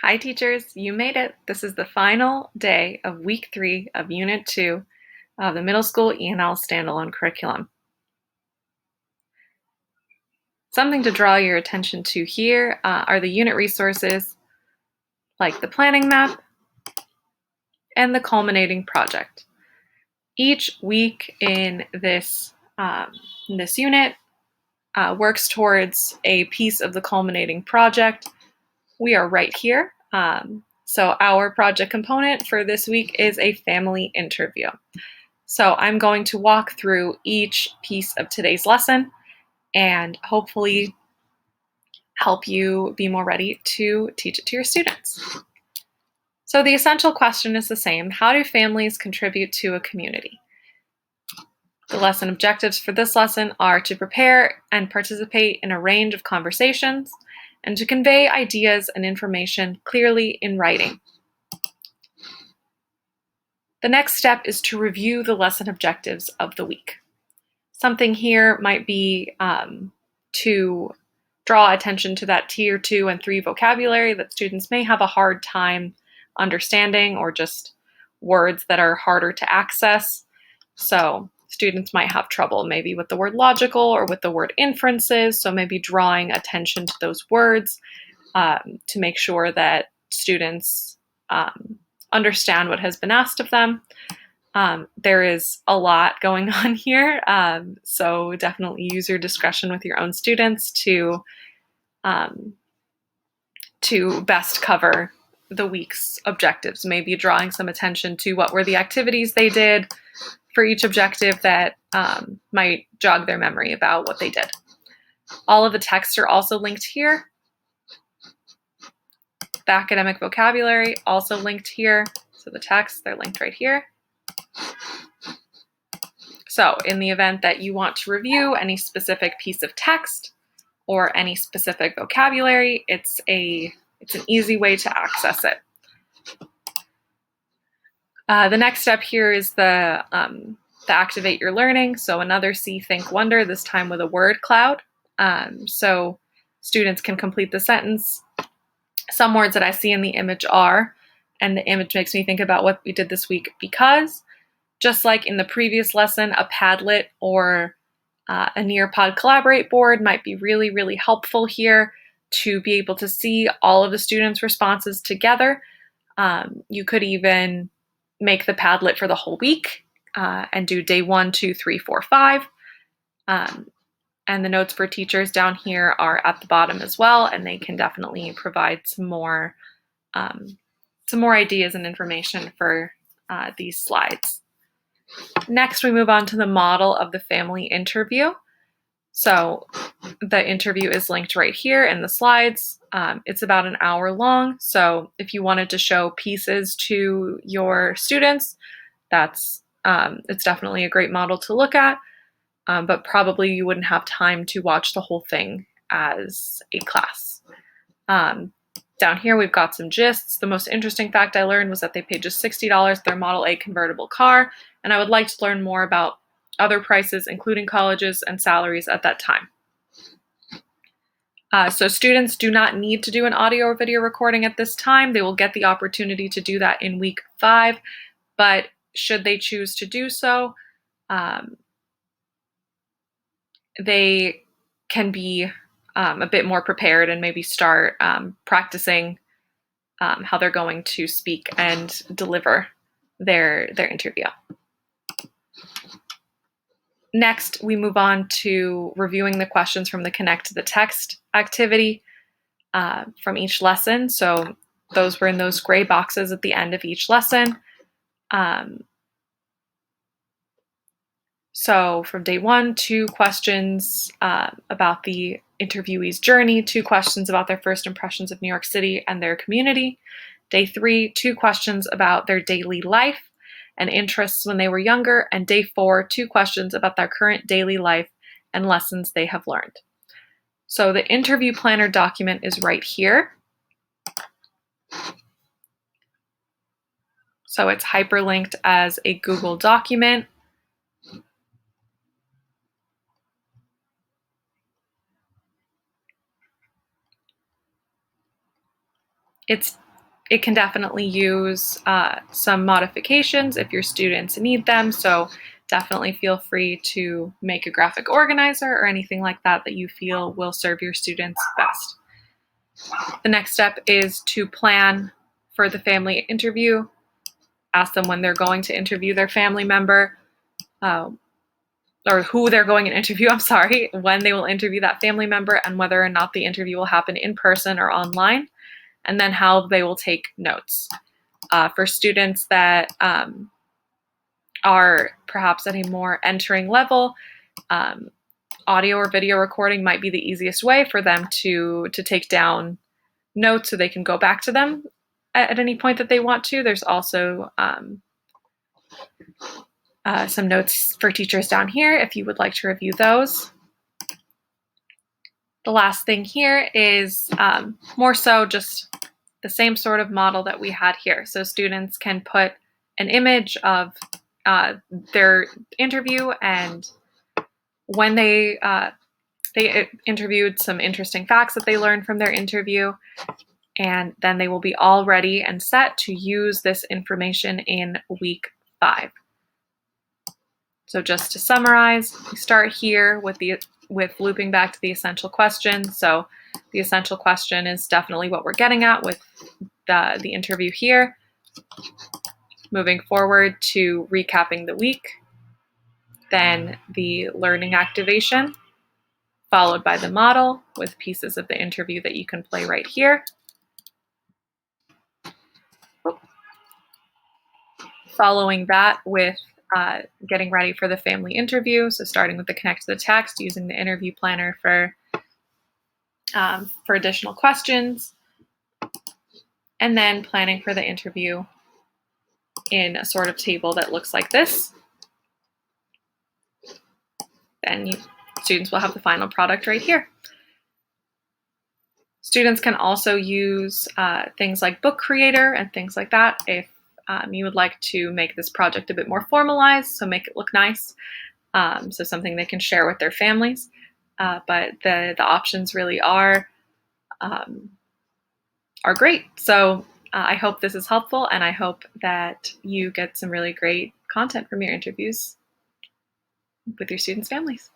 Hi teachers, you made it. This is the final day of week 3 of Unit 2 of the Middle School ENL Standalone curriculum. Something to draw your attention to here are the unit resources like the planning map and the culminating project. Each week in this unit works towards a piece of the culminating project. We are right here. So our project component for this week is a family interview. So I'm going to walk through each piece of today's lesson and hopefully help you be more ready to teach it to your students. So the essential question is the same: how do families contribute to a community? The lesson objectives for this lesson are to prepare and participate in a range of conversations and to convey ideas and information clearly in writing. The next step is to review the lesson objectives of the week. Something here might be to draw attention to that Tier 2 and 3 vocabulary that students may have a hard time understanding, or just words that are harder to access. So students might have trouble maybe with the word logical or with the word inferences, so maybe drawing attention to those words to make sure that students understand what has been asked of them. There is a lot going on here, so definitely use your discretion with your own students to best cover the week's objectives. Maybe drawing some attention to what were the activities they did for each objective that might jog their memory about what they did. All of the texts are also linked here. The academic vocabulary also linked here. So the texts, they're linked right here. So in the event that you want to review any specific piece of text or any specific vocabulary, it's an easy way to access it. The next step here is the activate your learning. So another see, think, wonder, this time with a word cloud. So students can complete the sentence. Some words that I see in the image are, and the image makes me think about what we did this week because, just like in the previous lesson, a Padlet or a Nearpod Collaborate board might be really, really helpful here to be able to see all of the students' responses together. You could even make the Padlet for the whole week and do day 1, 2, 3, 4, 5. And the notes for teachers down here are at the bottom as well, and they can definitely provide some more ideas and information for these slides. Next, we move on to the model of the family interview. So the interview is linked right here in the slides. It's about an hour long. So if you wanted to show pieces to your students, it's definitely a great model to look at. But probably you wouldn't have time to watch the whole thing as a class. Down here, we've got some gists. The most interesting fact I learned was that they paid just $60 for their Model A convertible car, and I would like to learn more about other prices, including colleges and salaries at that time. So students do not need to do an audio or video recording at this time. They will get the opportunity to do that in week 5, but should they choose to do so, they can be a bit more prepared and maybe start practicing how they're going to speak and deliver their interview. Next, we move on to reviewing the questions from the Connect to the Text activity from each lesson. So those were in those gray boxes at the end of each lesson. So from day 1, 2 questions about the interviewee's journey, 2 questions about their first impressions of New York City and their community. Day 3, 2 questions about their daily life and interests when they were younger. And day 4, 2 questions about their current daily life and lessons they have learned. So the interview planner document is right here. So it's hyperlinked as a Google document. It's it can definitely use some modifications if your students need them. So definitely feel free to make a graphic organizer or anything like that that you feel will serve your students best. The next step is to plan for the family interview. Ask them when they're going to interview their family member, or who they're going to interview, when they will interview that family member, and whether or not the interview will happen in person or online, and then how they will take notes. For students that are perhaps at a more entering level, audio or video recording might be the easiest way for them to take down notes so they can go back to them at any point that they want to. There's also some notes for teachers down here if you would like to review those. The last thing here is more so just the same sort of model that we had here. So students can put an image of their interview and when they interviewed, some interesting facts that they learned from their interview, and then they will be all ready and set to use this information in week 5. So just to summarize, we start here with looping back to the essential question. So the essential question is definitely what we're getting at with the interview here. Moving forward to recapping the week, then the learning activation, followed by the model with pieces of the interview that you can play right here. Following that with getting ready for the family interview. So starting with the connect to the text, using the interview planner for additional questions, and then planning for the interview in a sort of table that looks like this. Then students will have the final product right here. Students can also use things like Book Creator and things like that if you would like to make this project a bit more formalized, so make it look nice. So something they can share with their families. But the options really are great. So I hope this is helpful, and I hope that you get some really great content from your interviews with your students' families.